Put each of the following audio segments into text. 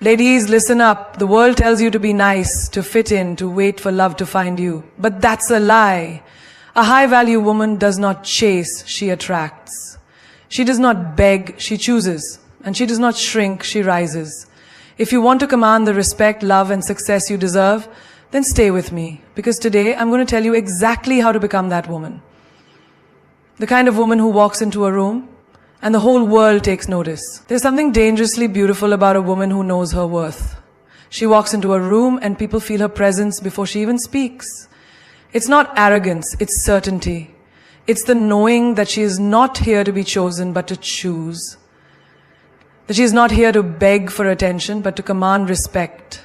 Ladies, listen up. The world tells you to be nice, to fit in, to wait for love to find you. But that's a lie. A high-value woman does not chase, she attracts. She does not beg, she chooses. And she does not shrink, she rises. If you want to command the respect, love, and success you deserve, then stay with me. Because today, I'm going to tell you exactly how to become that woman. The kind of woman who walks into a room, and the whole world takes notice. There's something dangerously beautiful about a woman who knows her worth. She walks into a room and people feel her presence before she even speaks. It's not arrogance, it's certainty. It's the knowing that she is not here to be chosen, but to choose. That she is not here to beg for attention, but to command respect.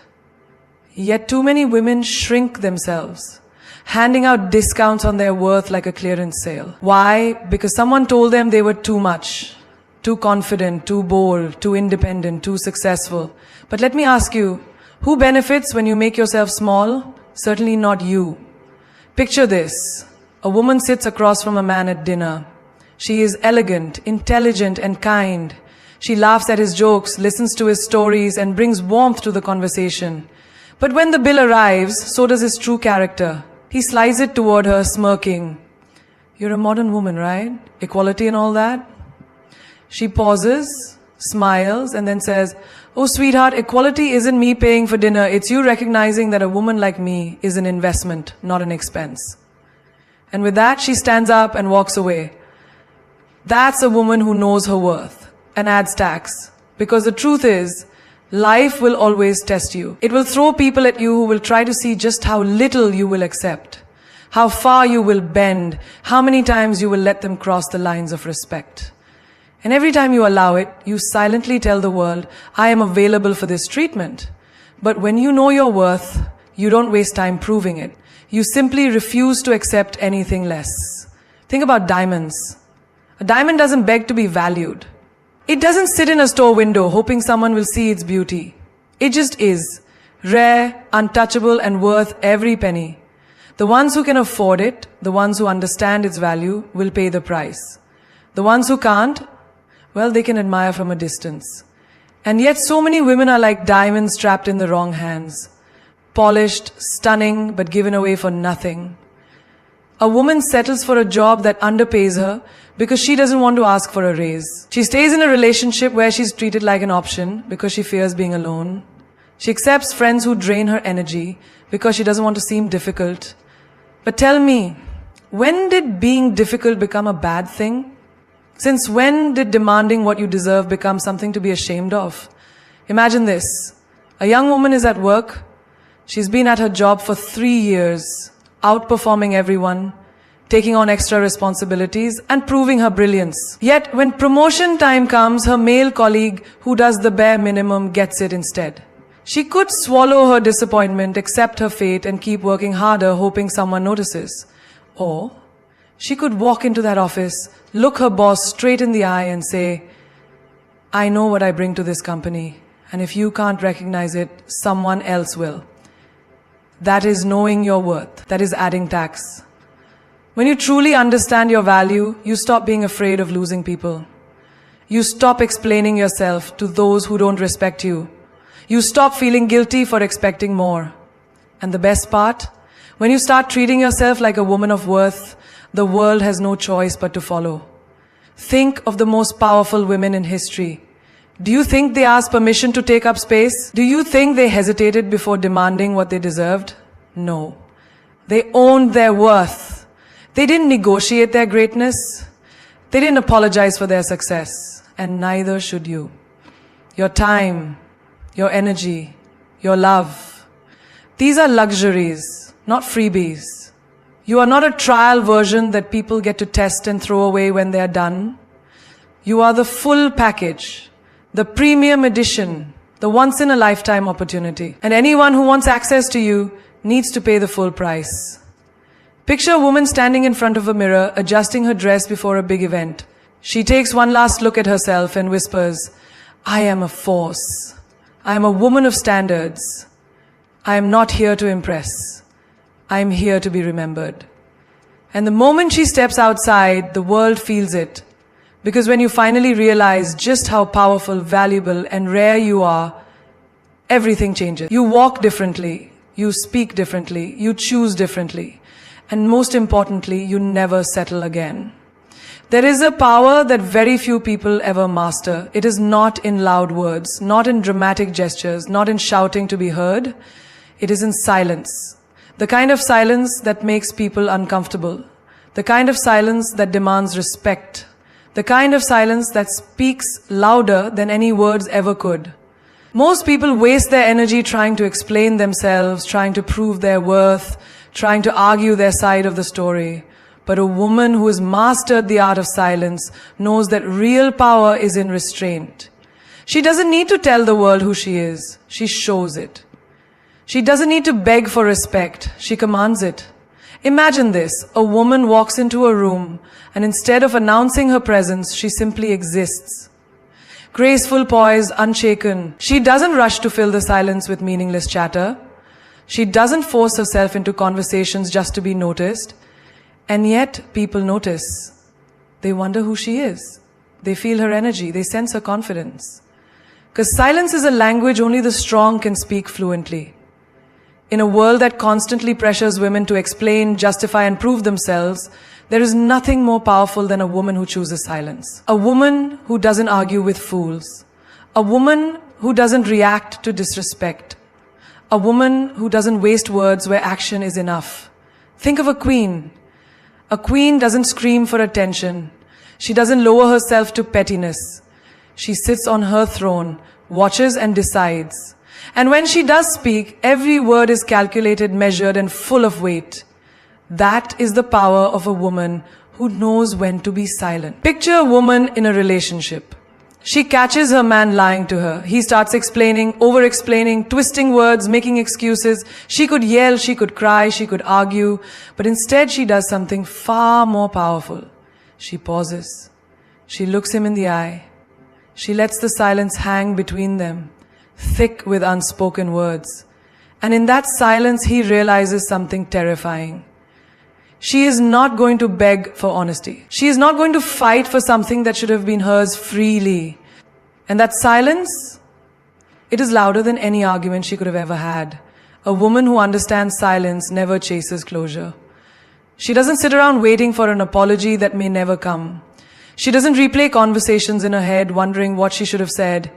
Yet too many women shrink themselves, handing out discounts on their worth like a clearance sale. Why? Because someone told them they were too much, too confident, too bold, too independent, too successful. But let me ask you, who benefits when you make yourself small? Certainly not you. Picture this. A woman sits across from a man at dinner. She is elegant, intelligent, and kind. She laughs at his jokes, listens to his stories, and brings warmth to the conversation. But when the bill arrives, so does his true character. He slides it toward her, smirking. You're a modern woman, right? Equality and all that? She pauses, smiles, and then says, oh, sweetheart, equality isn't me paying for dinner. It's you recognizing that a woman like me is an investment, not an expense. And with that, she stands up and walks away. That's a woman who knows her worth and adds tax. Because the truth is, life will always test you. It will throw people at you who will try to see just how little you will accept, how far you will bend, how many times you will let them cross the lines of respect. And every time you allow it, you silently tell the world, I am available for this treatment. But when you know your worth, you don't waste time proving it. You simply refuse to accept anything less. Think about diamonds. A diamond doesn't beg to be valued. It doesn't sit in a store window hoping someone will see its beauty. It just is. Rare, untouchable, and worth every penny. The ones who can afford it, the ones who understand its value, will pay the price. The ones who can't, well, they can admire from a distance. And yet so many women are like diamonds trapped in the wrong hands. Polished, stunning, but given away for nothing. A woman settles for a job that underpays her because she doesn't want to ask for a raise. She stays in a relationship where she's treated like an option because she fears being alone. She accepts friends who drain her energy because she doesn't want to seem difficult. But tell me, when did being difficult become a bad thing? Since when did demanding what you deserve become something to be ashamed of? Imagine this. A young woman is at work. She's been at her job for 3 years, outperforming everyone, taking on extra responsibilities, and proving her brilliance. Yet, when promotion time comes, her male colleague, who does the bare minimum, gets it instead. She could swallow her disappointment, accept her fate, and keep working harder, hoping someone notices. Or she could walk into that office, look her boss straight in the eye and say, I know what I bring to this company, and if you can't recognize it, someone else will. That is knowing your worth. That is adding tax. When you truly understand your value, you stop being afraid of losing people. You stop explaining yourself to those who don't respect you. You stop feeling guilty for expecting more. And the best part, when you start treating yourself like a woman of worth, the world has no choice but to follow. Think of the most powerful women in history. Do you think they asked permission to take up space? Do you think they hesitated before demanding what they deserved? No. They owned their worth. They didn't negotiate their greatness. They didn't apologize for their success. And neither should you. Your time, your energy, your love. These are luxuries, not freebies. You are not a trial version that people get to test and throw away when they are done. You are the full package. The premium edition, the once-in-a-lifetime opportunity. And anyone who wants access to you needs to pay the full price. Picture a woman standing in front of a mirror, adjusting her dress before a big event. She takes one last look at herself and whispers, I am a force. I am a woman of standards. I am not here to impress. I am here to be remembered. And the moment she steps outside, the world feels it. Because when you finally realize just how powerful, valuable, and rare you are, everything changes. You walk differently, you speak differently, you choose differently, and most importantly, you never settle again. There is a power that very few people ever master. It is not in loud words, not in dramatic gestures, not in shouting to be heard. It is in silence. The kind of silence that makes people uncomfortable. The kind of silence that demands respect. The kind of silence that speaks louder than any words ever could. Most people waste their energy trying to explain themselves, trying to prove their worth, trying to argue their side of the story. But a woman who has mastered the art of silence knows that real power is in restraint. She doesn't need to tell the world who she is. She shows it. She doesn't need to beg for respect. She commands it. Imagine this. A woman walks into a room and instead of announcing her presence, she simply exists. Graceful, poised, unshaken. She doesn't rush to fill the silence with meaningless chatter. She doesn't force herself into conversations just to be noticed. And yet, people notice. They wonder who she is. They feel her energy. They sense her confidence. Because silence is a language only the strong can speak fluently. In a world that constantly pressures women to explain, justify, and prove themselves, there is nothing more powerful than a woman who chooses silence. A woman who doesn't argue with fools. A woman who doesn't react to disrespect. A woman who doesn't waste words where action is enough. Think of a queen. A queen doesn't scream for attention. She doesn't lower herself to pettiness. She sits on her throne, watches and decides. And when she does speak, every word is calculated, measured, and full of weight. That is the power of a woman who knows when to be silent. Picture a woman in a relationship. She catches her man lying to her. He starts explaining, over-explaining, twisting words, making excuses. She could yell, she could cry, she could argue. But instead she does something far more powerful. She pauses. She looks him in the eye. She lets the silence hang between them, thick with unspoken words. And in that silence he realizes something terrifying. She is not going to beg for honesty. She is not going to fight for something that should have been hers freely. And that silence, it is louder than any argument she could have ever had. A woman who understands silence never chases closure. She doesn't sit around waiting for an apology that may never come. She doesn't replay conversations in her head wondering what she should have said.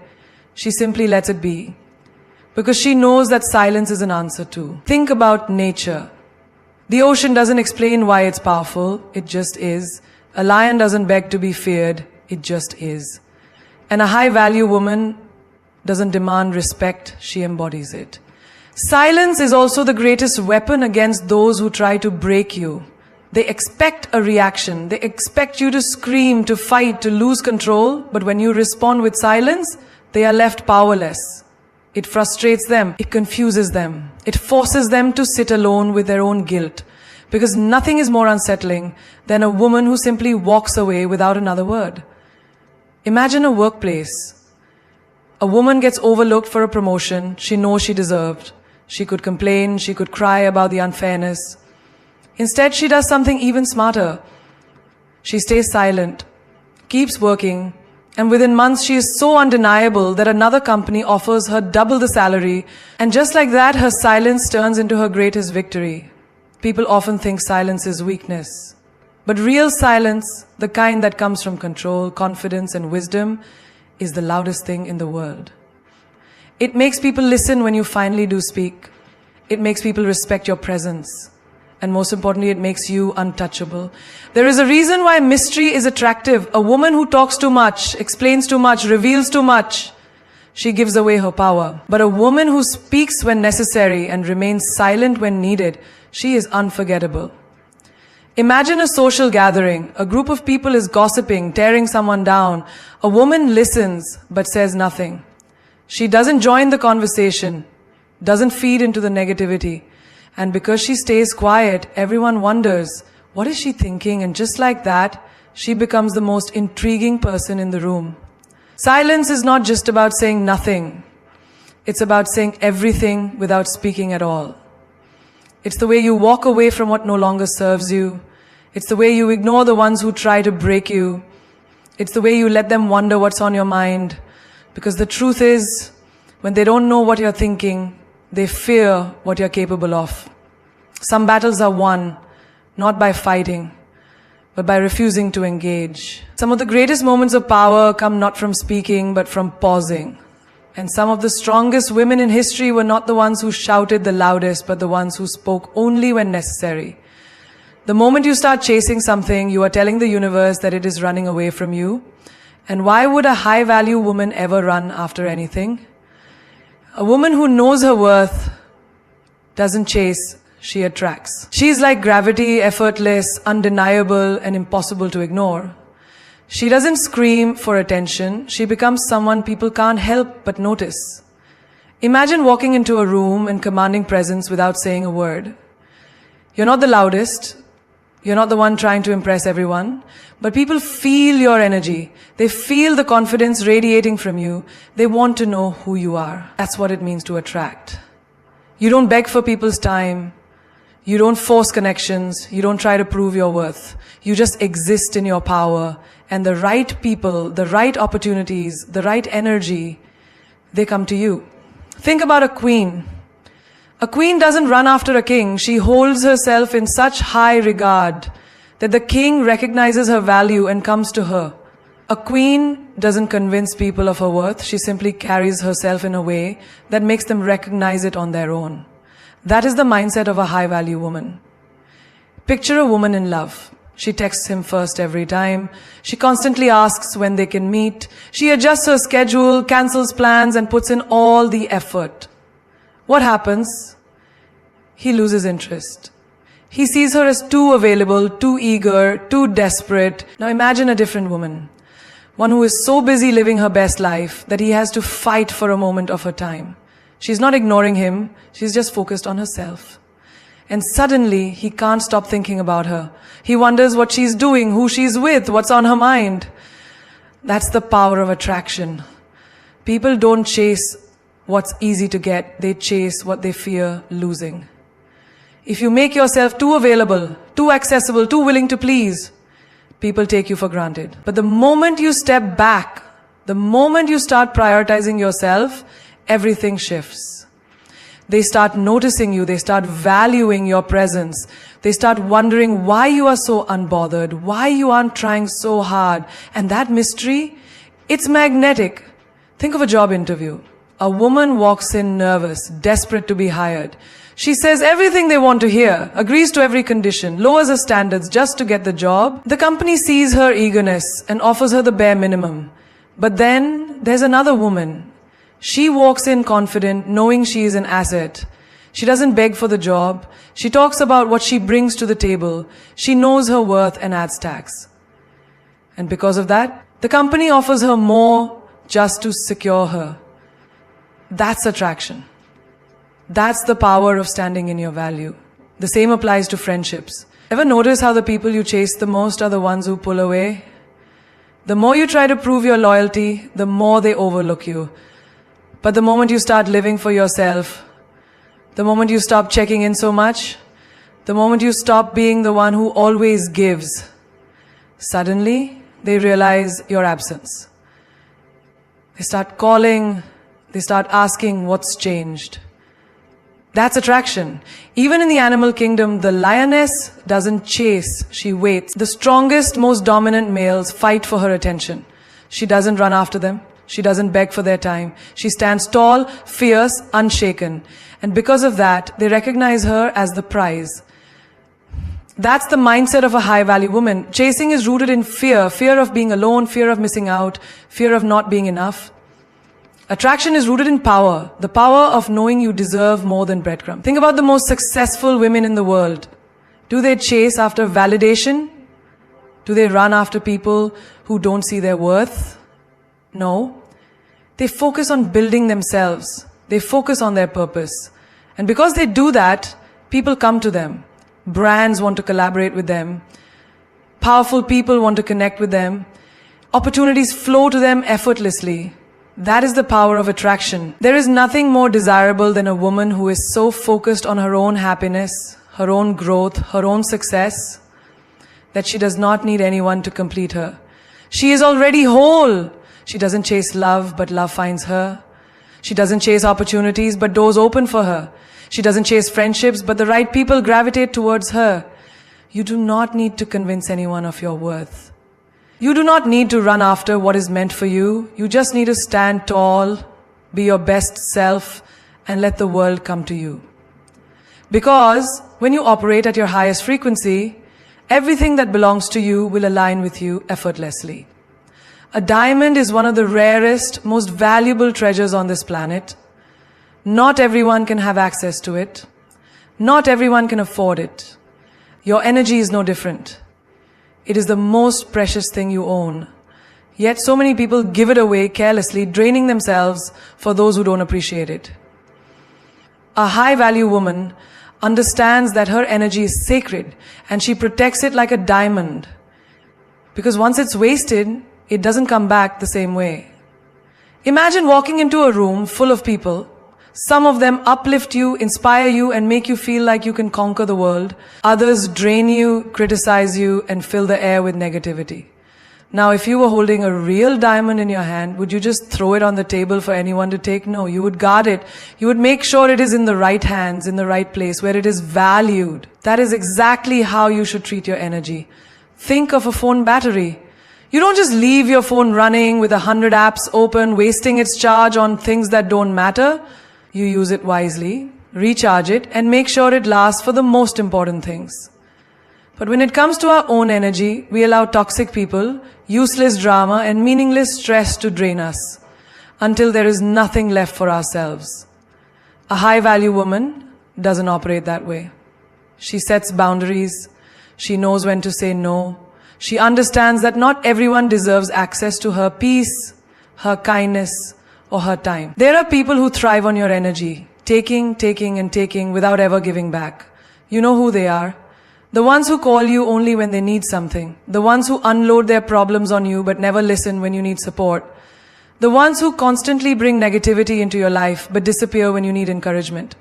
She simply lets it be. Because she knows that silence is an answer too. Think about nature. The ocean doesn't explain why it's powerful, it just is. A lion doesn't beg to be feared, it just is. And a high-value woman doesn't demand respect, she embodies it. Silence is also the greatest weapon against those who try to break you. They expect a reaction, they expect you to scream, to fight, to lose control, but when you respond with silence, they are left powerless. It frustrates them. It confuses them. It forces them to sit alone with their own guilt. Because nothing is more unsettling than a woman who simply walks away without another word. Imagine a workplace. A woman gets overlooked for a promotion she knows she deserved. She could complain, she could cry about the unfairness. Instead, she does something even smarter. She stays silent, keeps working, and within months she is so undeniable that another company offers her double the salary, and just like that her silence turns into her greatest victory. People often think silence is weakness. But real silence, the kind that comes from control, confidence, and wisdom, is the loudest thing in the world. It makes people listen when you finally do speak. It makes people respect your presence. And most importantly, it makes you untouchable. There is a reason why mystery is attractive. A woman who talks too much, explains too much, reveals too much, she gives away her power. But a woman who speaks when necessary and remains silent when needed, she is unforgettable. Imagine a social gathering. A group of people is gossiping, tearing someone down. A woman listens, but says nothing. She doesn't join the conversation, doesn't feed into the negativity. And because she stays quiet, everyone wonders, what is she thinking? And just like that, she becomes the most intriguing person in the room. Silence is not just about saying nothing. It's about saying everything without speaking at all. It's the way you walk away from what no longer serves you. It's the way you ignore the ones who try to break you. It's the way you let them wonder what's on your mind. Because the truth is, When they don't know what you're thinking, they fear what you're capable of. Some battles are won, not by fighting, but by refusing to engage. Some of the greatest moments of power come not from speaking, but from pausing. And some of the strongest women in history were not the ones who shouted the loudest, but the ones who spoke only when necessary. The moment you start chasing something, you are telling the universe that it is running away from you. And why would a high-value woman ever run after anything? A woman who knows her worth doesn't chase, she attracts. She's like gravity, effortless, undeniable, and impossible to ignore. She doesn't scream for attention. She becomes someone people can't help but notice. Imagine walking into a room and commanding presence without saying a word. You're not the loudest. You're not the one trying to impress everyone. But people feel your energy. They feel the confidence radiating from you. They want to know who you are. That's what it means to attract. You don't beg for people's time. You don't force connections. You don't try to prove your worth. You just exist in your power. And the right people, the right opportunities, the right energy, they come to you. Think about a queen. A queen doesn't run after a king. She holds herself in such high regard that the king recognizes her value and comes to her. A queen doesn't convince people of her worth. She simply carries herself in a way that makes them recognize it on their own. That is the mindset of a high-value woman. Picture a woman in love. She texts him first every time. She constantly asks when they can meet. She adjusts her schedule, cancels plans, and puts in all the effort. What happens? He loses interest. He sees her as too available, too eager, too desperate. Now imagine a different woman. One who is so busy living her best life that he has to fight for a moment of her time. She's not ignoring him. She's just focused on herself. And suddenly, he can't stop thinking about her. He wonders what she's doing, who she's with, what's on her mind. That's the power of attraction. People don't chase what's easy to get. They chase what they fear losing. If you make yourself too available, too accessible, too willing to please, people take you for granted. But the moment you step back, the moment you start prioritizing yourself, everything shifts. They start noticing you. They start valuing your presence. They start wondering why you are so unbothered, why you aren't trying so hard. And that mystery, it's magnetic. Think of a job interview. A woman walks in nervous, desperate to be hired. She says everything they want to hear, agrees to every condition, lowers her standards just to get the job. The company sees her eagerness and offers her the bare minimum. But then there's another woman. She walks in confident, knowing she is an asset. She doesn't beg for the job. She talks about what she brings to the table. She knows her worth and adds tax. And because of that, the company offers her more just to secure her. That's attraction. That's the power of standing in your value. The same applies to friendships. Ever notice how the people you chase the most are the ones who pull away? The more you try to prove your loyalty, the more they overlook you. But the moment you start living for yourself, the moment you stop checking in so much, the moment you stop being the one who always gives, suddenly they realize your absence. They start calling, they start asking what's changed. That's attraction. Even in the animal kingdom, the lioness doesn't chase, she waits. The strongest, most dominant males fight for her attention. She doesn't run after them. She doesn't beg for their time. She stands tall, fierce, unshaken. And because of that, they recognize her as the prize. That's the mindset of a high-value woman. Chasing is rooted in fear. Fear of being alone, fear of missing out, fear of not being enough. Attraction is rooted in power, the power of knowing you deserve more than breadcrumbs. Think about the most successful women in the world. Do they chase after validation? Do they run after people who don't see their worth? No. They focus on building themselves. They focus on their purpose. And because they do that, people come to them. Brands want to collaborate with them. Powerful people want to connect with them. Opportunities flow to them effortlessly. That is the power of attraction. There is nothing more desirable than a woman who is so focused on her own happiness, her own growth, her own success, that she does not need anyone to complete her. She is already whole. She doesn't chase love, but love finds her. She doesn't chase opportunities, but doors open for her. She doesn't chase friendships, but the right people gravitate towards her. You do not need to convince anyone of your worth. You do not need to run after what is meant for you. You just need to stand tall, be your best self, and let the world come to you. Because when you operate at your highest frequency, everything that belongs to you will align with you effortlessly. A diamond is one of the rarest, most valuable treasures on this planet. Not everyone can have access to it. Not everyone can afford it. Your energy is no different. It is the most precious thing you own. Yet so many people give it away carelessly, draining themselves for those who don't appreciate it. A high-value woman understands that her energy is sacred and she protects it like a diamond. Because once it's wasted, it doesn't come back the same way. Imagine walking into a room full of people. Some of them uplift you, inspire you, and make you feel like you can conquer the world. Others drain you, criticize you, and fill the air with negativity. Now, if you were holding a real diamond in your hand, would you just throw it on the table for anyone to take? No, you would guard it. You would make sure it is in the right hands, in the right place, where it is valued. That is exactly how you should treat your energy. Think of a phone battery. You don't just leave your phone running with 100 apps open, wasting its charge on things that don't matter. You use it wisely, recharge it, and make sure it lasts for the most important things. But when it comes to our own energy, we allow toxic people, useless drama, and meaningless stress to drain us until there is nothing left for ourselves. A high-value woman doesn't operate that way. She sets boundaries. She knows when to say no. She understands that not everyone deserves access to her peace, her kindness, or her time. There are people who thrive on your energy, taking, and taking without ever giving back. You know who they are. The ones who call you only when they need something. The ones who unload their problems on you but never listen when you need support. The ones who constantly bring negativity into your life but disappear when you need encouragement.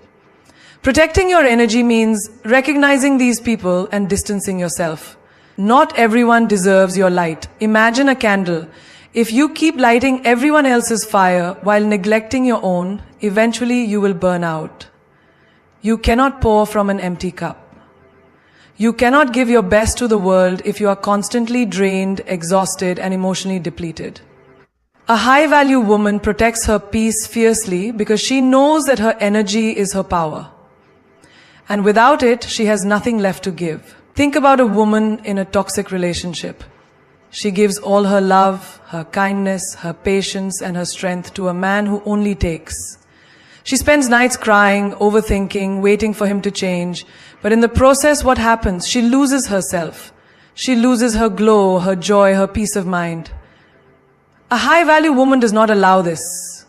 Protecting your energy means recognizing these people and distancing yourself. Not everyone deserves your light. Imagine a candle. If you keep lighting everyone else's fire while neglecting your own, eventually you will burn out. You cannot pour from an empty cup. You cannot give your best to the world if you are constantly drained, exhausted, and emotionally depleted. A high-value woman protects her peace fiercely because she knows that her energy is her power. And without it, she has nothing left to give. Think about a woman in a toxic relationship. She gives all her love, her kindness, her patience, and her strength to a man who only takes. She spends nights crying, overthinking, waiting for him to change. But in the process, what happens? She loses herself. She loses her glow, her joy, her peace of mind. A high-value woman does not allow this.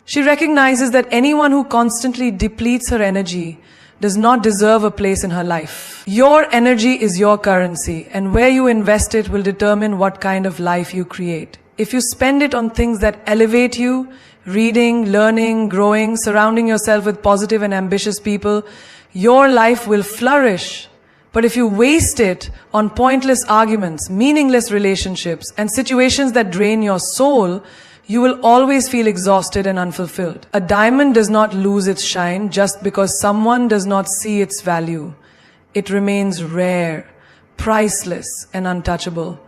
She recognizes that anyone who constantly depletes her energy does not deserve a place in her life. Your energy is your currency, and where you invest it will determine what kind of life you create. If you spend it on things that elevate you, reading, learning, growing, surrounding yourself with positive and ambitious people, your life will flourish. But if you waste it on pointless arguments, meaningless relationships, and situations that drain your soul, you will always feel exhausted and unfulfilled. A diamond does not lose its shine just because someone does not see its value. It remains rare, priceless, and untouchable.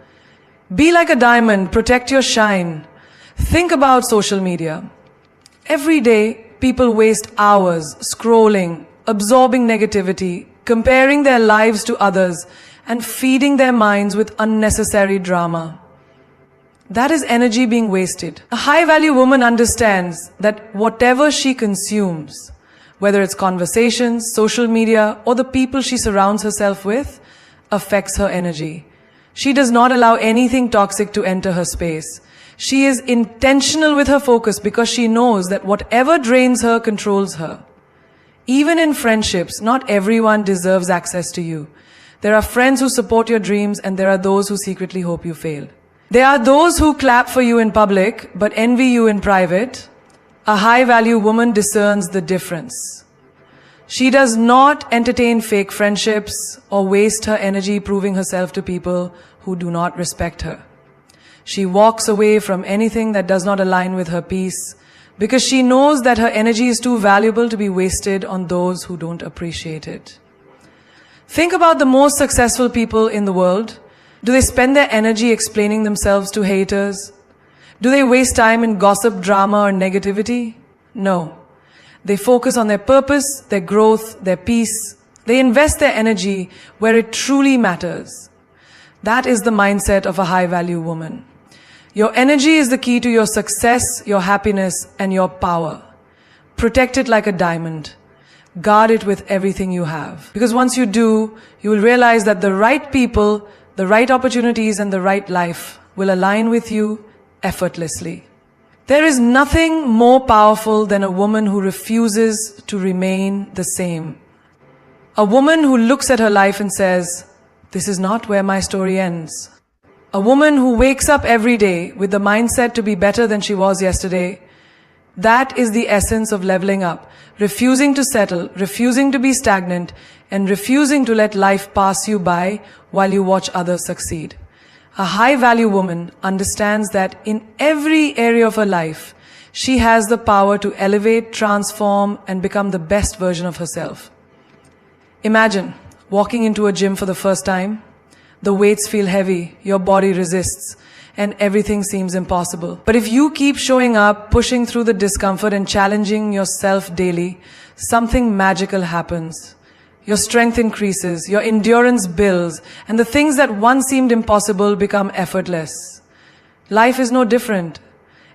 Be like a diamond, protect your shine. Think about social media. Every day, people waste hours scrolling, absorbing negativity, comparing their lives to others, and feeding their minds with unnecessary drama. That is energy being wasted. A high-value woman understands that whatever she consumes, whether it's conversations, social media, or the people she surrounds herself with, affects her energy. She does not allow anything toxic to enter her space. She is intentional with her focus because she knows that whatever drains her controls her. Even in friendships, not everyone deserves access to you. There are friends who support your dreams, and there are those who secretly hope you fail. There are those who clap for you in public but envy you in private. A high-value woman discerns the difference. She does not entertain fake friendships or waste her energy proving herself to people who do not respect her. She walks away from anything that does not align with her peace, because she knows that her energy is too valuable to be wasted on those who don't appreciate it. Think about the most successful people in the world. Do they spend their energy explaining themselves to haters? Do they waste time in gossip, drama, or negativity? No. They focus on their purpose, their growth, their peace. They invest their energy where it truly matters. That is the mindset of a high-value woman. Your energy is the key to your success, your happiness, and your power. Protect it like a diamond. Guard it with everything you have. Because once you do, you will realize that the right people, the right opportunities, and the right life will align with you effortlessly. There is nothing more powerful than a woman who refuses to remain the same. A woman who looks at her life and says, "This is not where my story ends." A woman who wakes up every day with the mindset to be better than she was yesterday. That is the essence of leveling up. Refusing to settle, refusing to be stagnant, and refusing to let life pass you by while you watch others succeed. A high-value woman understands that in every area of her life, she has the power to elevate, transform, and become the best version of herself. Imagine walking into a gym for the first time. The weights feel heavy, your body resists, and everything seems impossible. But if you keep showing up, pushing through the discomfort and challenging yourself daily, something magical happens. Your strength increases, your endurance builds, and the things that once seemed impossible become effortless. Life is no different.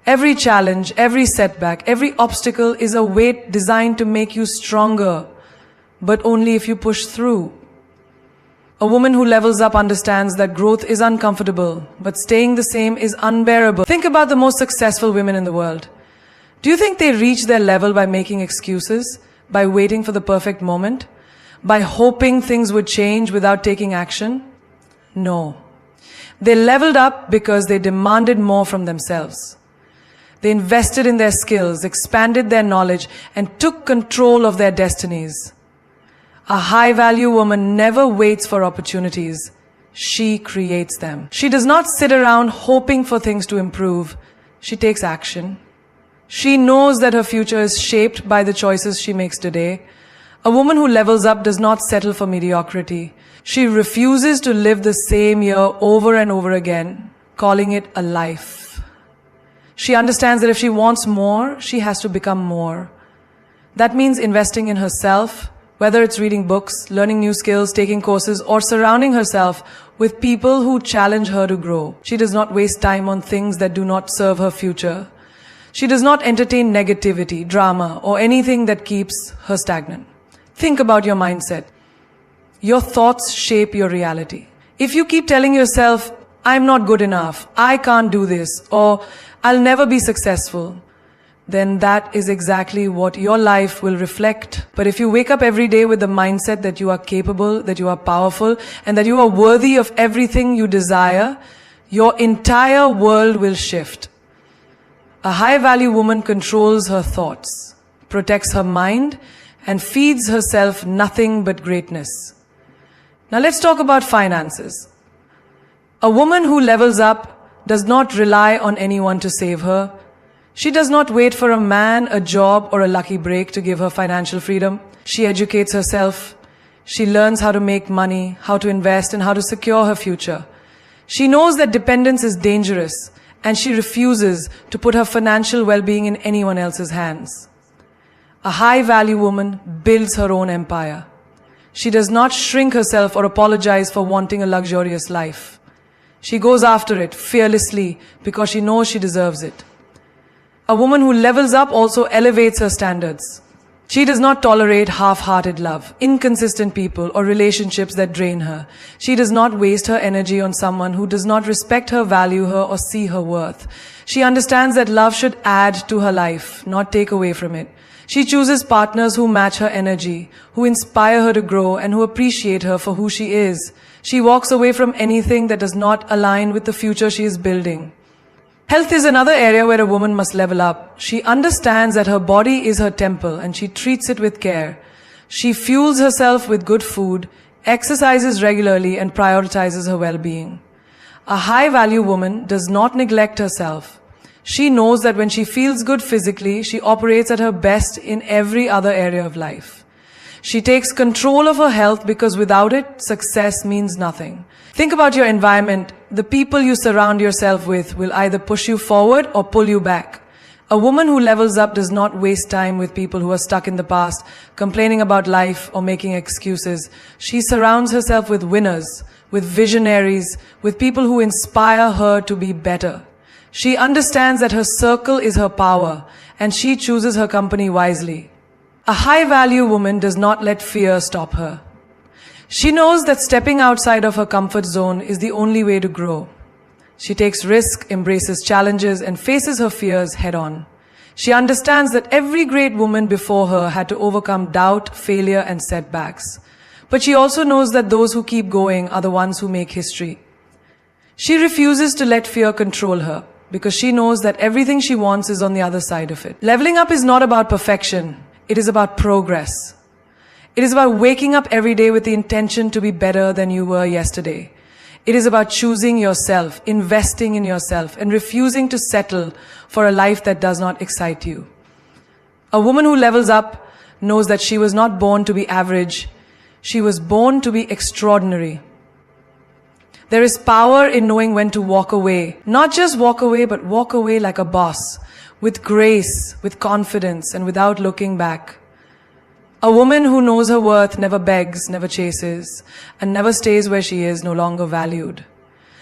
Every challenge, every setback, every obstacle is a weight designed to make you stronger, but only if you push through. A woman who levels up understands that growth is uncomfortable, but staying the same is unbearable. Think about the most successful women in the world. Do you think they reach their level by making excuses, by waiting for the perfect moment, by hoping things would change without taking action? No. They leveled up because they demanded more from themselves. They invested in their skills, expanded their knowledge, and took control of their destinies. A high-value woman never waits for opportunities. She creates them. She does not sit around hoping for things to improve. She takes action. She knows that her future is shaped by the choices she makes today. A woman who levels up does not settle for mediocrity. She refuses to live the same year over and over again, calling it a life. She understands that if she wants more, she has to become more. That means investing in herself, whether it's reading books, learning new skills, taking courses, or surrounding herself with people who challenge her to grow. She does not waste time on things that do not serve her future. She does not entertain negativity, drama, or anything that keeps her stagnant. Think about your mindset. Your thoughts shape your reality. If you keep telling yourself, "I'm not good enough, I can't do this," or "I'll never be successful," then that is exactly what your life will reflect. But if you wake up every day with the mindset that you are capable, that you are powerful, and that you are worthy of everything you desire, your entire world will shift. A high-value woman controls her thoughts, protects her mind, and feeds herself nothing but greatness. Now let's talk about finances. A woman who levels up does not rely on anyone to save her. She does not wait for a man, a job, or a lucky break to give her financial freedom. She educates herself. She learns how to make money, how to invest, and how to secure her future. She knows that dependence is dangerous, and she refuses to put her financial well-being in anyone else's hands. A high-value woman builds her own empire. She does not shrink herself or apologize for wanting a luxurious life. She goes after it fearlessly because she knows she deserves it. A woman who levels up also elevates her standards. She does not tolerate half-hearted love, inconsistent people, or relationships that drain her. She does not waste her energy on someone who does not respect her, value her, or see her worth. She understands that love should add to her life, not take away from it. She chooses partners who match her energy, who inspire her to grow, and who appreciate her for who she is. She walks away from anything that does not align with the future she is building. Health is another area where a woman must level up. She understands that her body is her temple and she treats it with care. She fuels herself with good food, exercises regularly, and prioritizes her well-being. A high-value woman does not neglect herself. She knows that when she feels good physically, she operates at her best in every other area of life. She takes control of her health because without it, success means nothing. Think about your environment. The people you surround yourself with will either push you forward or pull you back. A woman who levels up does not waste time with people who are stuck in the past, complaining about life or making excuses. She surrounds herself with winners, with visionaries, with people who inspire her to be better. She understands that her circle is her power, and she chooses her company wisely. A high-value woman does not let fear stop her. She knows that stepping outside of her comfort zone is the only way to grow. She takes risks, embraces challenges, and faces her fears head-on. She understands that every great woman before her had to overcome doubt, failure, and setbacks. But she also knows that those who keep going are the ones who make history. She refuses to let fear control her, because she knows that everything she wants is on the other side of it. Leveling up is not about perfection. It is about progress. It is about waking up every day with the intention to be better than you were yesterday. It is about choosing yourself, investing in yourself, and refusing to settle for a life that does not excite you. A woman who levels up knows that she was not born to be average. She was born to be extraordinary. There is power in knowing when to walk away. Not just walk away, but walk away like a boss, with grace, with confidence, and without looking back. A woman who knows her worth never begs, never chases, and never stays where she is no longer valued.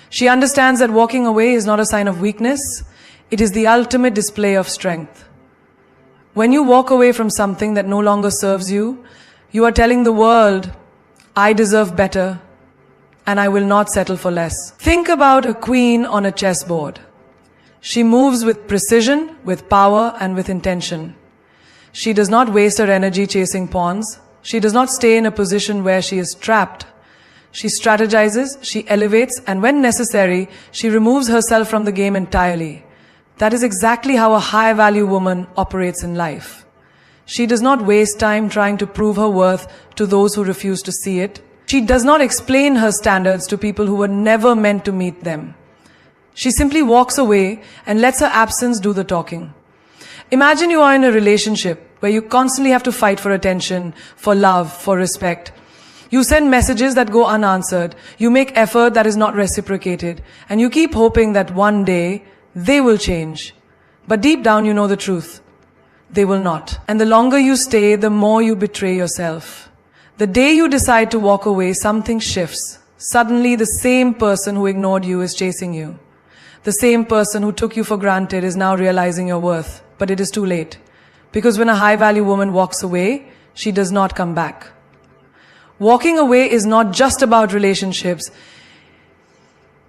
She understands that walking away is not a sign of weakness. It is the ultimate display of strength. When you walk away from something that no longer serves you, you are telling the world, I deserve better, and I will not settle for less. Think about a queen on a chessboard. She moves with precision, with power, and with intention. She does not waste her energy chasing pawns. She does not stay in a position where she is trapped. She strategizes, she elevates, and when necessary, she removes herself from the game entirely. That is exactly how a high-value woman operates in life. She does not waste time trying to prove her worth to those who refuse to see it. She does not explain her standards to people who were never meant to meet them. She simply walks away and lets her absence do the talking. Imagine you are in a relationship where you constantly have to fight for attention, for love, for respect. You send messages that go unanswered. You make effort that is not reciprocated. And you keep hoping that one day they will change. But deep down you know the truth. They will not. And the longer you stay, the more you betray yourself. The day you decide to walk away, something shifts. Suddenly the same person who ignored you is chasing you. The same person who took you for granted is now realizing your worth. But it is too late. Because when a high-value woman walks away, she does not come back. Walking away is not just about relationships.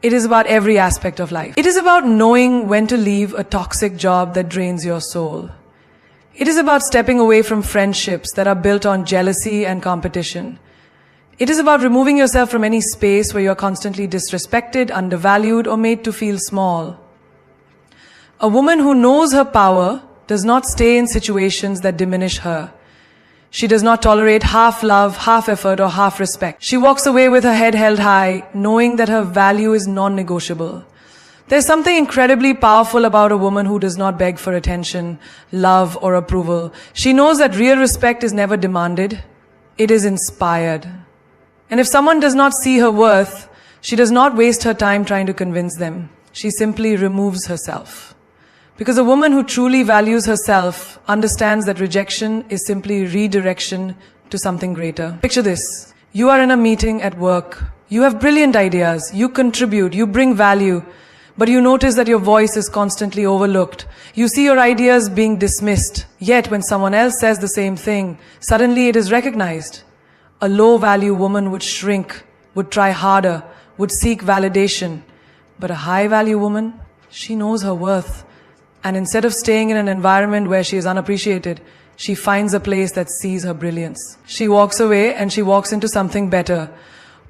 It is about every aspect of life. It is about knowing when to leave a toxic job that drains your soul. It is about stepping away from friendships that are built on jealousy and competition. It is about removing yourself from any space where you are constantly disrespected, undervalued, or made to feel small. A woman who knows her power does not stay in situations that diminish her. She does not tolerate half love, half effort, or half respect. She walks away with her head held high, knowing that her value is non-negotiable. There's something incredibly powerful about a woman who does not beg for attention, love, or approval. She knows that real respect is never demanded. It is inspired. And if someone does not see her worth, she does not waste her time trying to convince them. She simply removes herself. Because a woman who truly values herself understands that rejection is simply redirection to something greater. Picture this. You are in a meeting at work. You have brilliant ideas. You contribute. You bring value. But you notice that your voice is constantly overlooked. You see your ideas being dismissed. Yet when someone else says the same thing, suddenly it is recognized. A low-value woman would shrink, would try harder, would seek validation. But a high-value woman, she knows her worth. And instead of staying in an environment where she is unappreciated, she finds a place that sees her brilliance. She walks away and she walks into something better.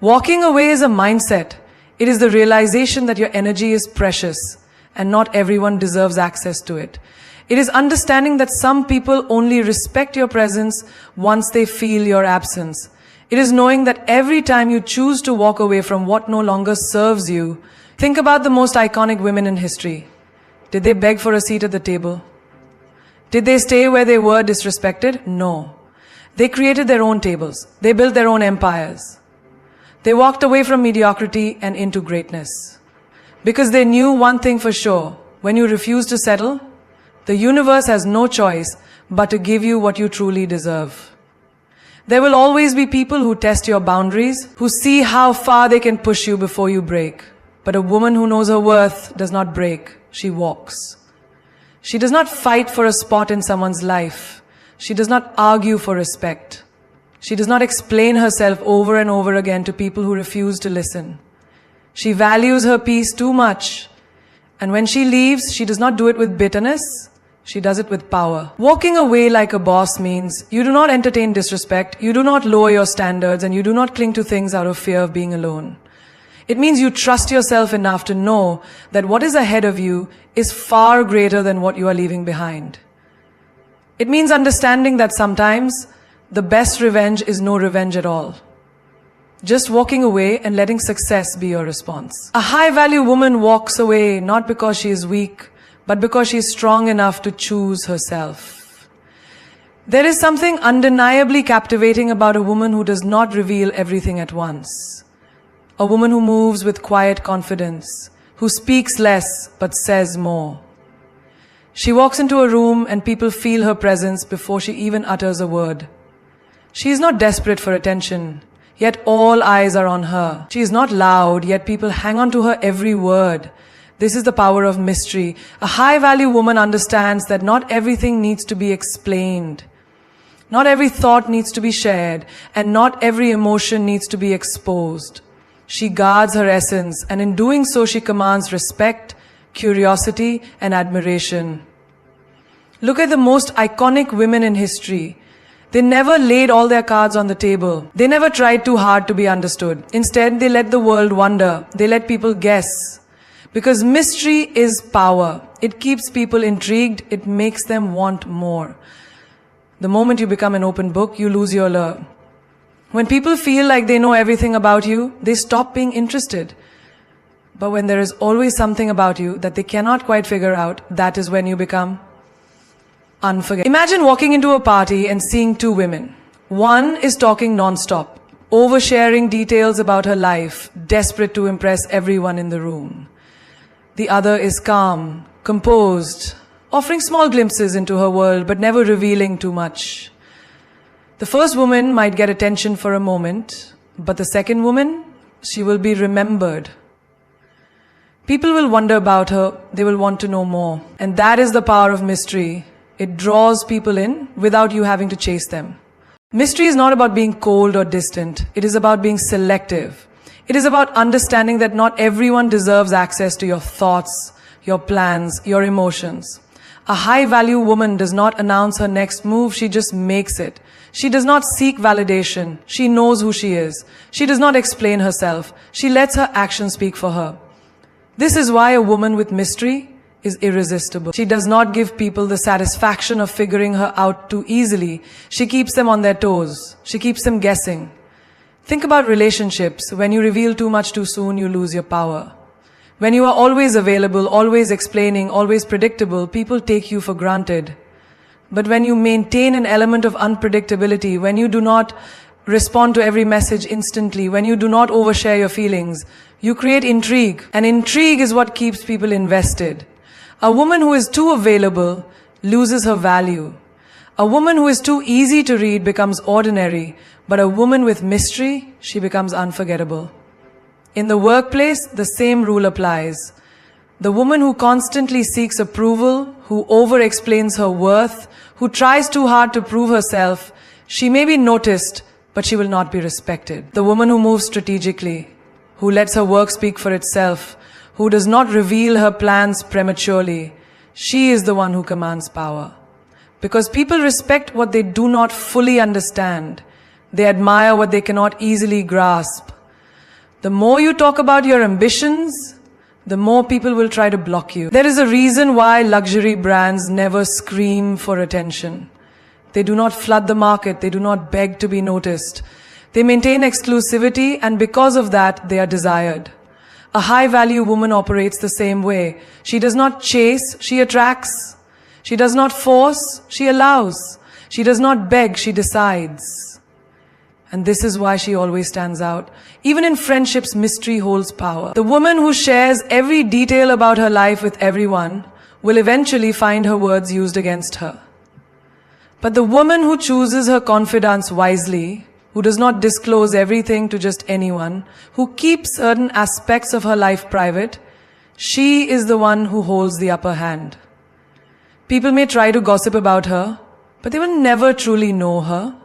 Walking away is a mindset. It is the realization that your energy is precious and not everyone deserves access to it. It is understanding that some people only respect your presence once they feel your absence. It is knowing that every time you choose to walk away from what no longer serves you, think about the most iconic women in history. Did they beg for a seat at the table? Did they stay where they were disrespected? No. They created their own tables. They built their own empires. They walked away from mediocrity and into greatness. Because they knew one thing for sure. When you refuse to settle, the universe has no choice but to give you what you truly deserve. There will always be people who test your boundaries, who see how far they can push you before you break. But a woman who knows her worth does not break, she walks. She does not fight for a spot in someone's life. She does not argue for respect. She does not explain herself over and over again to people who refuse to listen. She values her peace too much. And when she leaves, she does not do it with bitterness. She does it with power. Walking away like a boss means you do not entertain disrespect, you do not lower your standards, and you do not cling to things out of fear of being alone. It means you trust yourself enough to know that what is ahead of you is far greater than what you are leaving behind. It means understanding that sometimes the best revenge is no revenge at all. Just walking away and letting success be your response. A high-value woman walks away not because she is weak, but because she is strong enough to choose herself. There is something undeniably captivating about a woman who does not reveal everything at once. A woman who moves with quiet confidence, who speaks less but says more. She walks into a room and people feel her presence before she even utters a word. She is not desperate for attention, yet all eyes are on her. She is not loud, yet people hang on to her every word. This is the power of mystery. A high-value woman understands that not everything needs to be explained. Not every thought needs to be shared, and not every emotion needs to be exposed. She guards her essence, and in doing so she commands respect, curiosity, and admiration. Look at the most iconic women in history. They never laid all their cards on the table. They never tried too hard to be understood. Instead, they let the world wonder. They let people guess. Because mystery is power. It keeps people intrigued. It makes them want more. The moment you become an open book, you lose your allure. When people feel like they know everything about you, they stop being interested. But when there is always something about you that they cannot quite figure out, that is when you become unforgettable. Imagine walking into a party and seeing two women. One is talking non-stop, oversharing details about her life, desperate to impress everyone in the room. The other is calm, composed, offering small glimpses into her world, but never revealing too much. The first woman might get attention for a moment, but the second woman, she will be remembered. People will wonder about her, they will want to know more. And that is the power of mystery. It draws people in without you having to chase them. Mystery is not about being cold or distant. It is about being selective. It is about understanding that not everyone deserves access to your thoughts, your plans, your emotions. A high-value woman does not announce her next move, she just makes it. She does not seek validation. She knows who she is. She does not explain herself. She lets her actions speak for her. This is why a woman with mystery is irresistible. She does not give people the satisfaction of figuring her out too easily. She keeps them on their toes. She keeps them guessing. Think about relationships. When you reveal too much too soon, you lose your power. When you are always available, always explaining, always predictable, people take you for granted. But when you maintain an element of unpredictability, when you do not respond to every message instantly, when you do not overshare your feelings, you create intrigue. And intrigue is what keeps people invested. A woman who is too available loses her value. A woman who is too easy to read becomes ordinary, but a woman with mystery, she becomes unforgettable. In the workplace, the same rule applies. The woman who constantly seeks approval, who over-explains her worth, who tries too hard to prove herself, she may be noticed, but she will not be respected. The woman who moves strategically, who lets her work speak for itself, who does not reveal her plans prematurely, she is the one who commands power. Because people respect what they do not fully understand. They admire what they cannot easily grasp. The more you talk about your ambitions, the more people will try to block you. There is a reason why luxury brands never scream for attention. They do not flood the market. They do not beg to be noticed. They maintain exclusivity, and because of that, they are desired. A high-value woman operates the same way. She does not chase, she attracts. She does not force, she allows. She does not beg, she decides. And this is why she always stands out. Even in friendships, mystery holds power. The woman who shares every detail about her life with everyone will eventually find her words used against her. But the woman who chooses her confidants wisely, who does not disclose everything to just anyone, who keeps certain aspects of her life private, she is the one who holds the upper hand. People may try to gossip about her, but they will never truly know her.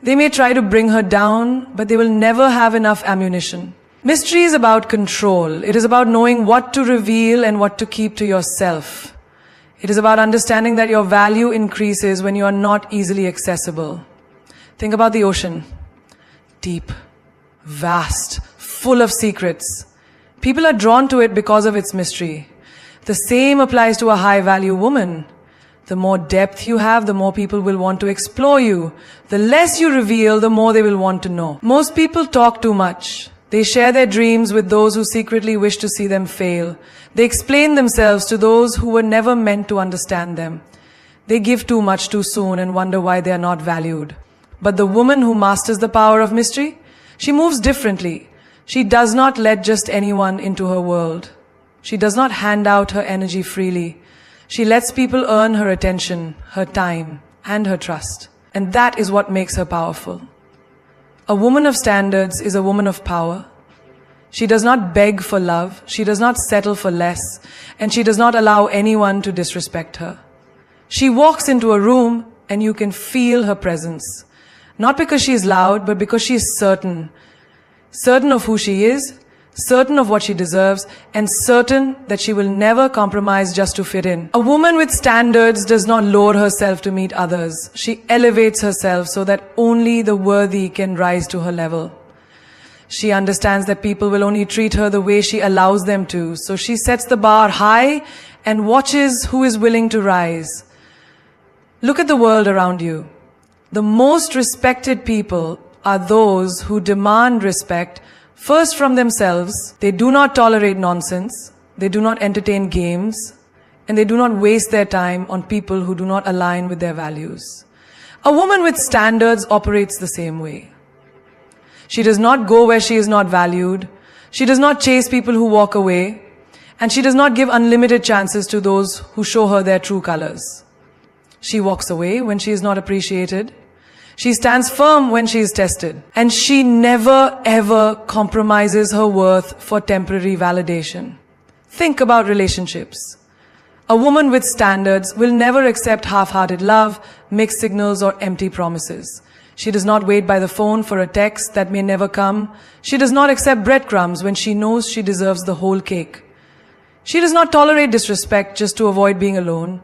They may try to bring her down, but they will never have enough ammunition. Mystery is about control. It is about knowing what to reveal and what to keep to yourself. It is about understanding that your value increases when you are not easily accessible. Think about the ocean. Deep, vast, full of secrets. People are drawn to it because of its mystery. The same applies to a high-value woman. The more depth you have, the more people will want to explore you. The less you reveal, the more they will want to know. Most people talk too much. They share their dreams with those who secretly wish to see them fail. They explain themselves to those who were never meant to understand them. They give too much too soon and wonder why they are not valued. But the woman who masters the power of mystery, she moves differently. She does not let just anyone into her world. She does not hand out her energy freely. She lets people earn her attention, her time, and her trust. And that is what makes her powerful. A woman of standards is a woman of power. She does not beg for love, she does not settle for less, and she does not allow anyone to disrespect her. She walks into a room and you can feel her presence. Not because she is loud, but because she is certain. Certain of who she is, certain of what she deserves, and certain that she will never compromise just to fit in. A woman with standards does not lower herself to meet others. She elevates herself so that only the worthy can rise to her level. She understands that people will only treat her the way she allows them to, so she sets the bar high and watches who is willing to rise. Look at the world around you. The most respected people are those who demand respect first from themselves. They do not tolerate nonsense, they do not entertain games, and they do not waste their time on people who do not align with their values. A woman with standards operates the same way. She does not go where she is not valued, she does not chase people who walk away, and she does not give unlimited chances to those who show her their true colors. She walks away when she is not appreciated. She stands firm when she is tested. And she never ever compromises her worth for temporary validation. Think about relationships. A woman with standards will never accept half-hearted love, mixed signals, or empty promises. She does not wait by the phone for a text that may never come. She does not accept breadcrumbs when she knows she deserves the whole cake. She does not tolerate disrespect just to avoid being alone.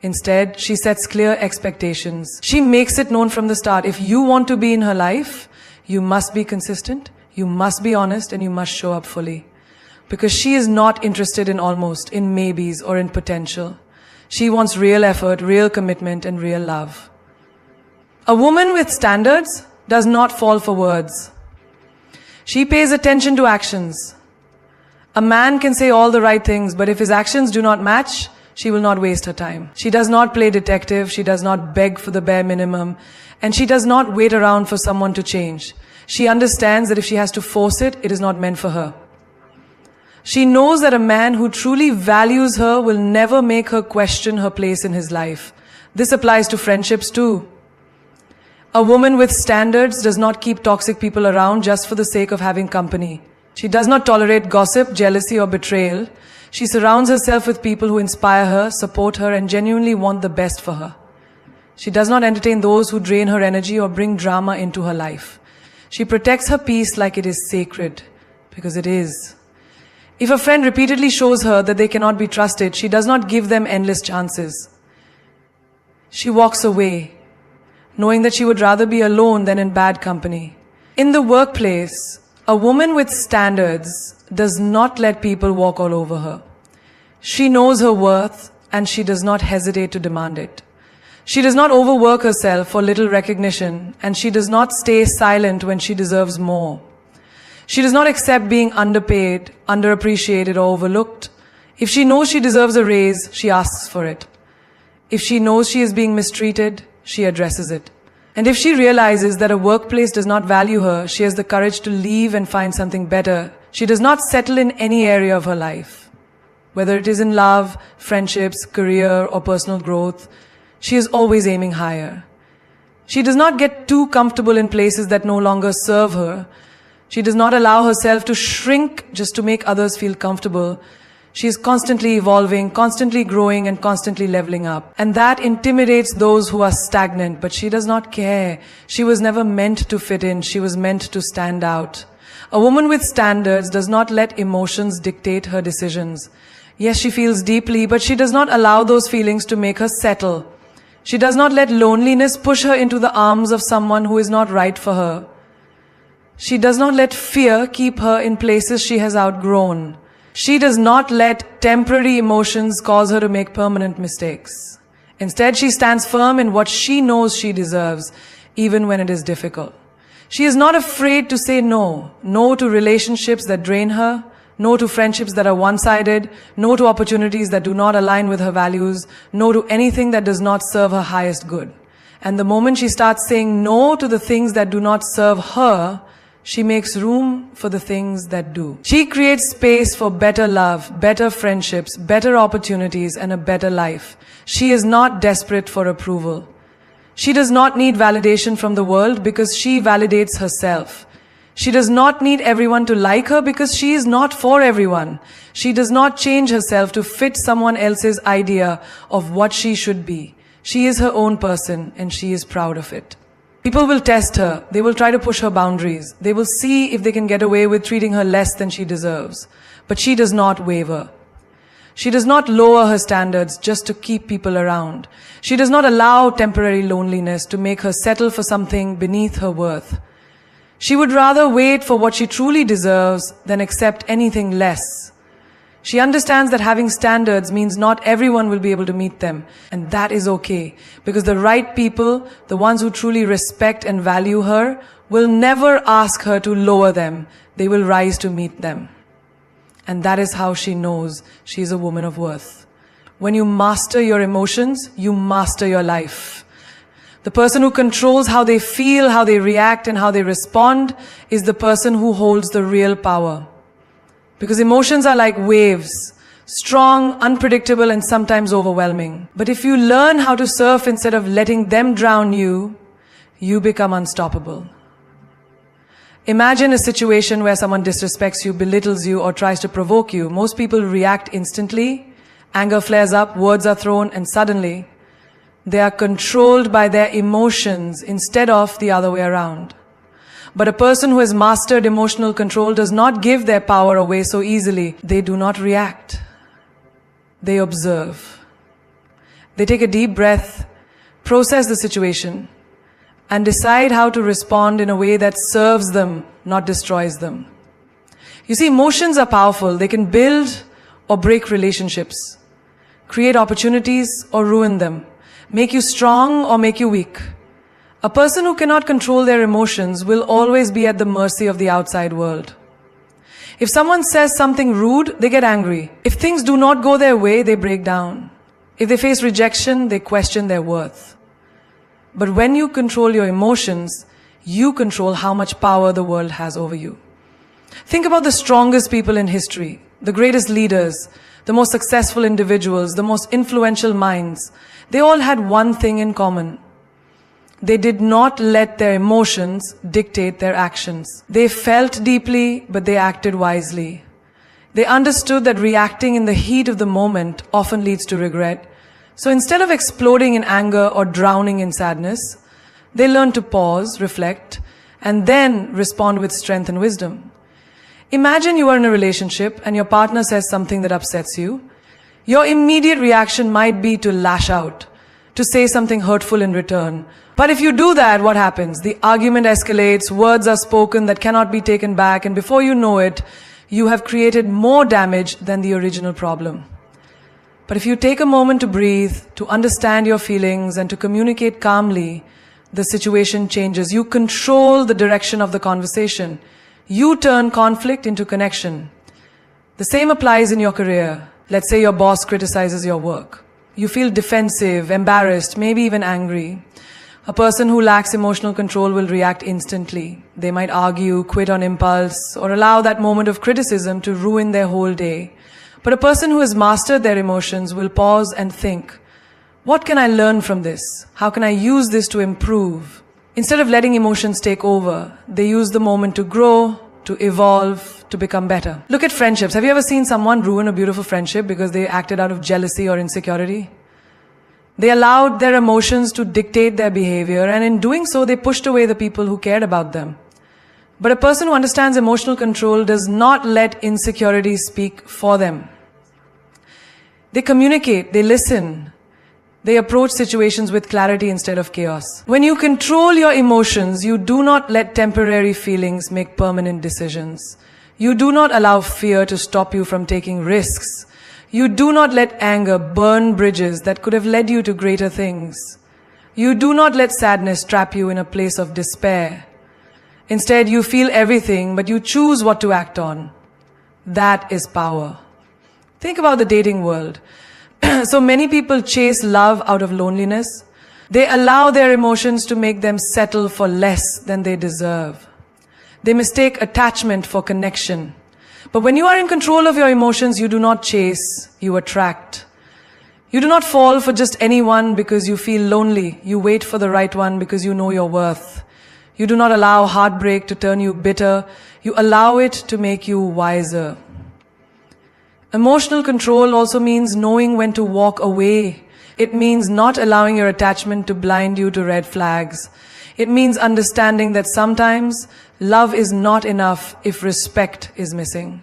Instead, she sets clear expectations. She makes it known from the start. If you want to be in her life, you must be consistent, you must be honest, and you must show up fully. Because she is not interested in almost, in maybes, or in potential. She wants real effort, real commitment, and real love. A woman with standards does not fall for words. She pays attention to actions. A man can say all the right things, but if his actions do not match, she will not waste her time. She does not play detective, she does not beg for the bare minimum, and she does not wait around for someone to change. She understands that if she has to force it, it is not meant for her. She knows that a man who truly values her will never make her question her place in his life. This applies to friendships too. A woman with standards does not keep toxic people around just for the sake of having company. She does not tolerate gossip, jealousy, or betrayal. She surrounds herself with people who inspire her, support her, and genuinely want the best for her. She does not entertain those who drain her energy or bring drama into her life. She protects her peace like it is sacred, because it is. If a friend repeatedly shows her that they cannot be trusted, she does not give them endless chances. She walks away, knowing that she would rather be alone than in bad company. In the workplace, a woman with standards does not let people walk all over her. She knows her worth and she does not hesitate to demand it. She does not overwork herself for little recognition and she does not stay silent when she deserves more. She does not accept being underpaid, underappreciated, or overlooked. If she knows she deserves a raise, she asks for it. If she knows she is being mistreated, she addresses it. And if she realizes that a workplace does not value her, she has the courage to leave and find something better. She does not settle in any area of her life. Whether it is in love, friendships, career, or personal growth, she is always aiming higher. She does not get too comfortable in places that no longer serve her. She does not allow herself to shrink just to make others feel comfortable. She is constantly evolving, constantly growing, and constantly leveling up. And that intimidates those who are stagnant, but she does not care. She was never meant to fit in. She was meant to stand out. A woman with standards does not let emotions dictate her decisions. Yes, she feels deeply, but she does not allow those feelings to make her settle. She does not let loneliness push her into the arms of someone who is not right for her. She does not let fear keep her in places she has outgrown. She does not let temporary emotions cause her to make permanent mistakes. Instead, she stands firm in what she knows she deserves, even when it is difficult. She is not afraid to say no. No to relationships that drain her. No to friendships that are one-sided. No to opportunities that do not align with her values. No to anything that does not serve her highest good. And the moment she starts saying no to the things that do not serve her, she makes room for the things that do. She creates space for better love, better friendships, better opportunities, and a better life. She is not desperate for approval. She does not need validation from the world because she validates herself. She does not need everyone to like her because she is not for everyone. She does not change herself to fit someone else's idea of what she should be. She is her own person and she is proud of it. People will test her. They will try to push her boundaries. They will see if they can get away with treating her less than she deserves. But she does not waver. She does not lower her standards just to keep people around. She does not allow temporary loneliness to make her settle for something beneath her worth. She would rather wait for what she truly deserves than accept anything less. She understands that having standards means not everyone will be able to meet them. And that is okay. Because the right people, the ones who truly respect and value her, will never ask her to lower them. They will rise to meet them. And that is how she knows she is a woman of worth. When you master your emotions, you master your life. The person who controls how they feel, how they react, and how they respond is the person who holds the real power. Because emotions are like waves, strong, unpredictable, and sometimes overwhelming. But if you learn how to surf instead of letting them drown you, you become unstoppable. Imagine a situation where someone disrespects you, belittles you, or tries to provoke you. Most people react instantly, anger flares up, words are thrown, and suddenly they are controlled by their emotions instead of the other way around. But a person who has mastered emotional control does not give their power away so easily. They do not react. They observe. They take a deep breath, process the situation, and decide how to respond in a way that serves them, not destroys them. You see, emotions are powerful. They can build or break relationships, create opportunities or ruin them, make you strong or make you weak. A person who cannot control their emotions will always be at the mercy of the outside world. If someone says something rude, they get angry. If things do not go their way, they break down. If they face rejection, they question their worth. But when you control your emotions, you control how much power the world has over you. Think about the strongest people in history, the greatest leaders, the most successful individuals, the most influential minds. They all had one thing in common. They did not let their emotions dictate their actions. They felt deeply, but they acted wisely. They understood that reacting in the heat of the moment often leads to regret. So instead of exploding in anger or drowning in sadness, they learned to pause, reflect, and then respond with strength and wisdom. Imagine you are in a relationship and your partner says something that upsets you. Your immediate reaction might be to lash out, to say something hurtful in return. But if you do that, what happens? The argument escalates, words are spoken that cannot be taken back, and before you know it, you have created more damage than the original problem. But if you take a moment to breathe, to understand your feelings, and to communicate calmly, the situation changes. You control the direction of the conversation. You turn conflict into connection. The same applies in your career. Let's say your boss criticizes your work. You feel defensive, embarrassed, maybe even angry. A person who lacks emotional control will react instantly. They might argue, quit on impulse, or allow that moment of criticism to ruin their whole day. But a person who has mastered their emotions will pause and think, what can I learn from this? How can I use this to improve? Instead of letting emotions take over, they use the moment to grow, to evolve, to become better. Look at friendships. Have you ever seen someone ruin a beautiful friendship because they acted out of jealousy or insecurity? They allowed their emotions to dictate their behavior, and in doing so, they pushed away the people who cared about them. But a person who understands emotional control does not let insecurity speak for them. They communicate, they listen, they approach situations with clarity instead of chaos. When you control your emotions, you do not let temporary feelings make permanent decisions. You do not allow fear to stop you from taking risks. You do not let anger burn bridges that could have led you to greater things. You do not let sadness trap you in a place of despair. Instead, you feel everything, but you choose what to act on. That is power. Think about the dating world. So many people chase love out of loneliness. They allow their emotions to make them settle for less than they deserve. They mistake attachment for connection. But when you are in control of your emotions, you do not chase, you attract. You do not fall for just anyone because you feel lonely. You wait for the right one because you know your worth. You do not allow heartbreak to turn you bitter. You allow it to make you wiser. Emotional control also means knowing when to walk away. It means not allowing your attachment to blind you to red flags. It means understanding that sometimes love is not enough if respect is missing.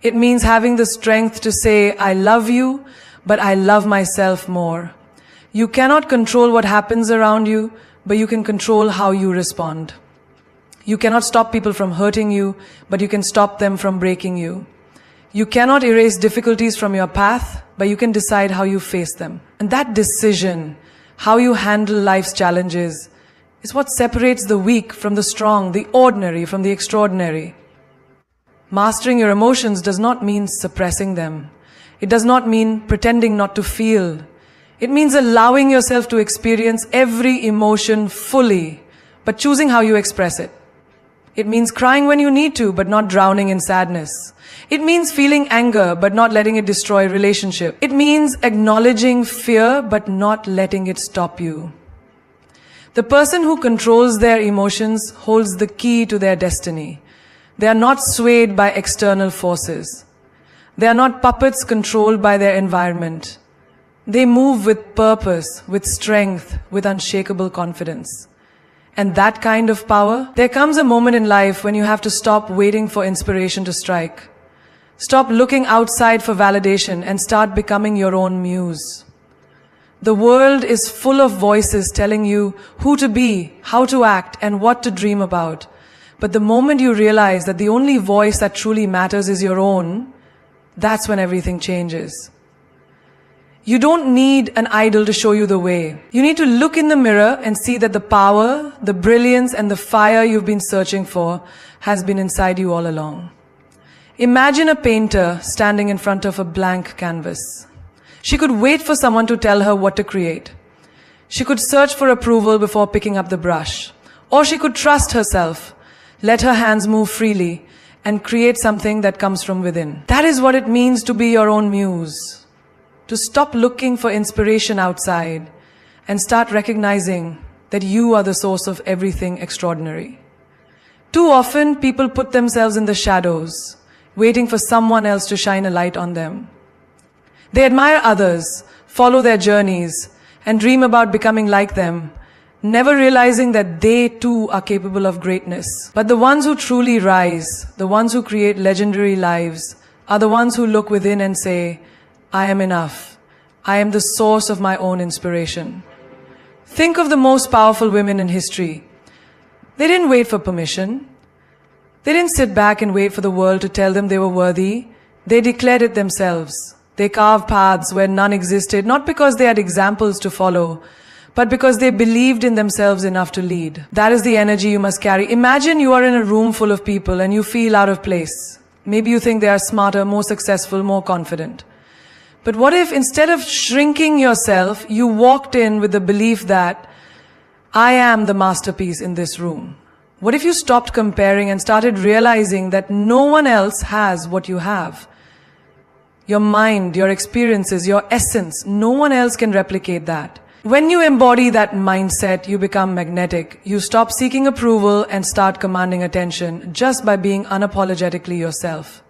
It means having the strength to say, I love you, but I love myself more. You cannot control what happens around you, but you can control how you respond. You cannot stop people from hurting you, but you can stop them from breaking you. You cannot erase difficulties from your path, but you can decide how you face them. And that decision, how you handle life's challenges, is what separates the weak from the strong, the ordinary from the extraordinary. Mastering your emotions does not mean suppressing them. It does not mean pretending not to feel. It means allowing yourself to experience every emotion fully, but choosing how you express it. It means crying when you need to, but not drowning in sadness. It means feeling anger, but not letting it destroy relationship. It means acknowledging fear, but not letting it stop you. The person who controls their emotions holds the key to their destiny. They are not swayed by external forces. They are not puppets controlled by their environment. They move with purpose, with strength, with unshakable confidence. And that kind of power, there comes a moment in life when you have to stop waiting for inspiration to strike. Stop looking outside for validation and start becoming your own muse. The world is full of voices telling you who to be, how to act, and what to dream about. But the moment you realize that the only voice that truly matters is your own, that's when everything changes. You don't need an idol to show you the way. You need to look in the mirror and see that the power, the brilliance, and the fire you've been searching for has been inside you all along. Imagine a painter standing in front of a blank canvas. She could wait for someone to tell her what to create. She could search for approval before picking up the brush. Or she could trust herself, let her hands move freely, and create something that comes from within. That is what it means to be your own muse. To stop looking for inspiration outside and start recognizing that you are the source of everything extraordinary. Too often, people put themselves in the shadows, waiting for someone else to shine a light on them. They admire others, follow their journeys, and dream about becoming like them, never realizing that they too are capable of greatness. But the ones who truly rise, the ones who create legendary lives, are the ones who look within and say, I am enough. I am the source of my own inspiration. Think of the most powerful women in history. They didn't wait for permission. They didn't sit back and wait for the world to tell them they were worthy. They declared it themselves. They carved paths where none existed, not because they had examples to follow, but because they believed in themselves enough to lead. That is the energy you must carry. Imagine you are in a room full of people and you feel out of place. Maybe you think they are smarter, more successful, more confident. But what if instead of shrinking yourself, you walked in with the belief that I am the masterpiece in this room? What if you stopped comparing and started realizing that no one else has what you have? Your mind, your experiences, your essence, no one else can replicate that. When you embody that mindset, you become magnetic. You stop seeking approval and start commanding attention just by being unapologetically yourself.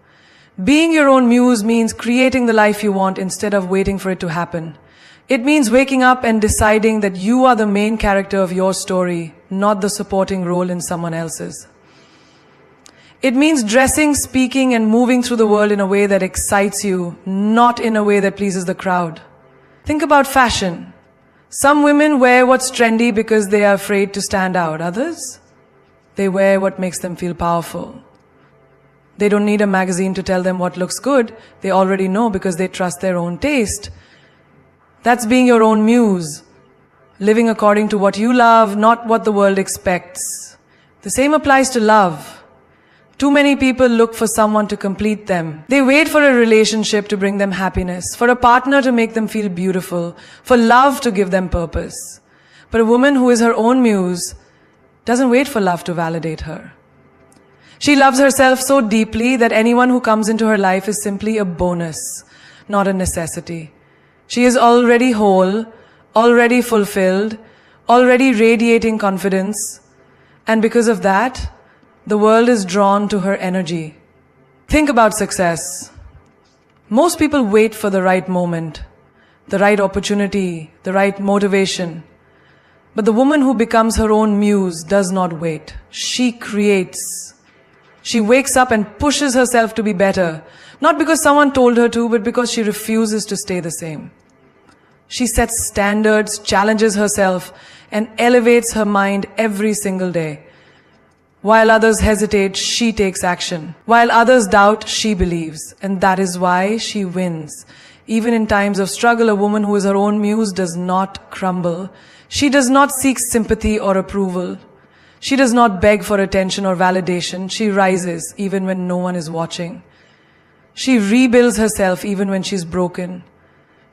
Being your own muse means creating the life you want instead of waiting for it to happen. It means waking up and deciding that you are the main character of your story, not the supporting role in someone else's. It means dressing, speaking, and moving through the world in a way that excites you, not in a way that pleases the crowd. Think about fashion. Some women wear what's trendy because they are afraid to stand out. Others, they wear what makes them feel powerful. They don't need a magazine to tell them what looks good. They already know because they trust their own taste. That's being your own muse. Living according to what you love, not what the world expects. The same applies to love. Too many people look for someone to complete them. They wait for a relationship to bring them happiness, for a partner to make them feel beautiful, for love to give them purpose. But a woman who is her own muse doesn't wait for love to validate her. She loves herself so deeply that anyone who comes into her life is simply a bonus, not a necessity. She is already whole, already fulfilled, already radiating confidence, and because of that, the world is drawn to her energy. Think about success. Most people wait for the right moment, the right opportunity, the right motivation. But the woman who becomes her own muse does not wait. She creates. She wakes up and pushes herself to be better, not because someone told her to, but because she refuses to stay the same. She sets standards, challenges herself, and elevates her mind every single day. While others hesitate, she takes action. While others doubt, she believes. And that is why she wins. Even in times of struggle, a woman who is her own muse does not crumble. She does not seek sympathy or approval. She does not beg for attention or validation. She rises even when no one is watching. She rebuilds herself even when she's broken.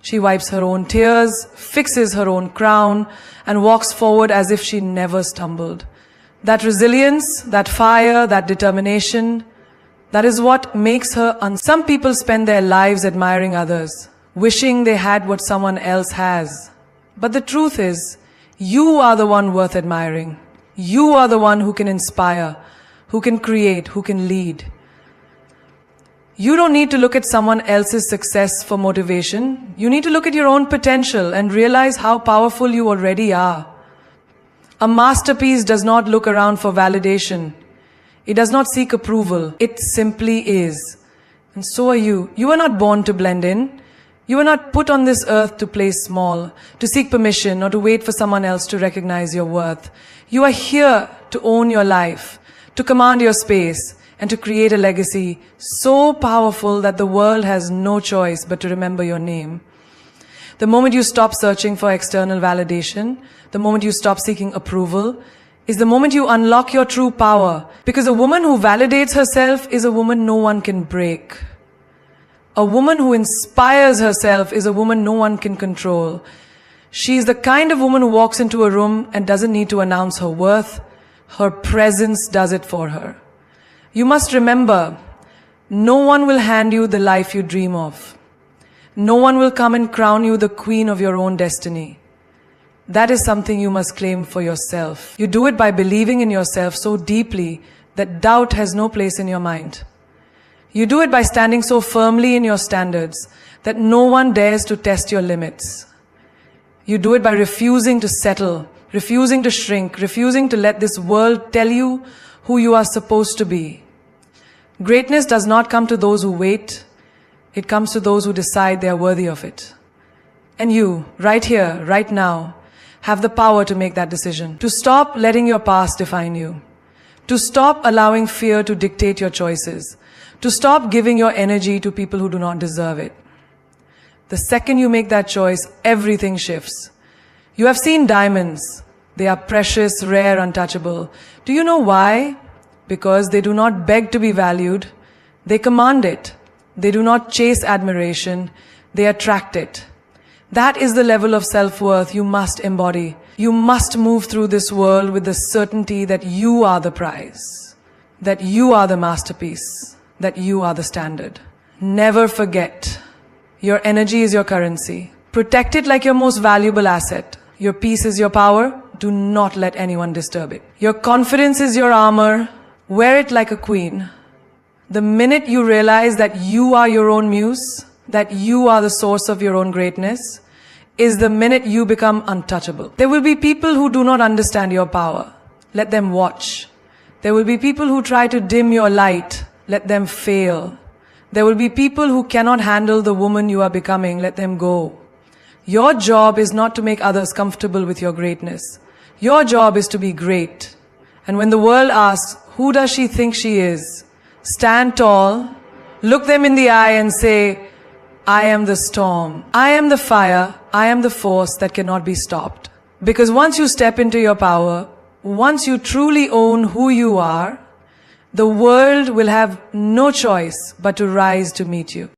She wipes her own tears, fixes her own crown, and walks forward as if she never stumbled. That resilience, that fire, that determination, that is what makes her Some people spend their lives admiring others, wishing they had what someone else has. But the truth is, you are the one worth admiring. You are the one who can inspire, who can create, who can lead. You don't need to look at someone else's success for motivation. You need to look at your own potential and realize how powerful you already are. A masterpiece does not look around for validation. It does not seek approval. It simply is. And so are you. You are not born to blend in. You are not put on this earth to play small, to seek permission, or to wait for someone else to recognize your worth. You are here to own your life, to command your space, and to create a legacy so powerful that the world has no choice but to remember your name. The moment you stop searching for external validation, the moment you stop seeking approval, is the moment you unlock your true power. Because a woman who validates herself is a woman no one can break. A woman who inspires herself is a woman no one can control. She is the kind of woman who walks into a room and doesn't need to announce her worth. Her presence does it for her. You must remember, no one will hand you the life you dream of. No one will come and crown you the queen of your own destiny. That is something you must claim for yourself. You do it by believing in yourself so deeply that doubt has no place in your mind. You do it by standing so firmly in your standards that no one dares to test your limits. You do it by refusing to settle, refusing to shrink, refusing to let this world tell you who you are supposed to be. Greatness does not come to those who wait. It comes to those who decide they are worthy of it. And you, right here, right now, have the power to make that decision. To stop letting your past define you. To stop allowing fear to dictate your choices. To stop giving your energy to people who do not deserve it. The second you make that choice, everything shifts. You have seen diamonds. They are precious, rare, untouchable. Do you know why? Because they do not beg to be valued. They command it. They do not chase admiration. They attract it. That is the level of self-worth you must embody. You must move through this world with the certainty that you are the prize, that you are the masterpiece, that you are the standard. Never forget, your energy is your currency. Protect it like your most valuable asset. Your peace is your power. Do not let anyone disturb it. Your confidence is your armor. Wear it like a queen. The minute you realize that you are your own muse, that you are the source of your own greatness, is the minute you become untouchable. There will be people who do not understand your power. Let them watch. There will be people who try to dim your light. Let them fail. There will be people who cannot handle the woman you are becoming. Let them go. Your job is not to make others comfortable with your greatness. Your job is to be great. And when the world asks, who does she think she is? Stand tall, look them in the eye and say, I am the storm. I am the fire. I am the force that cannot be stopped. Because once you step into your power, once you truly own who you are, the world will have no choice but to rise to meet you.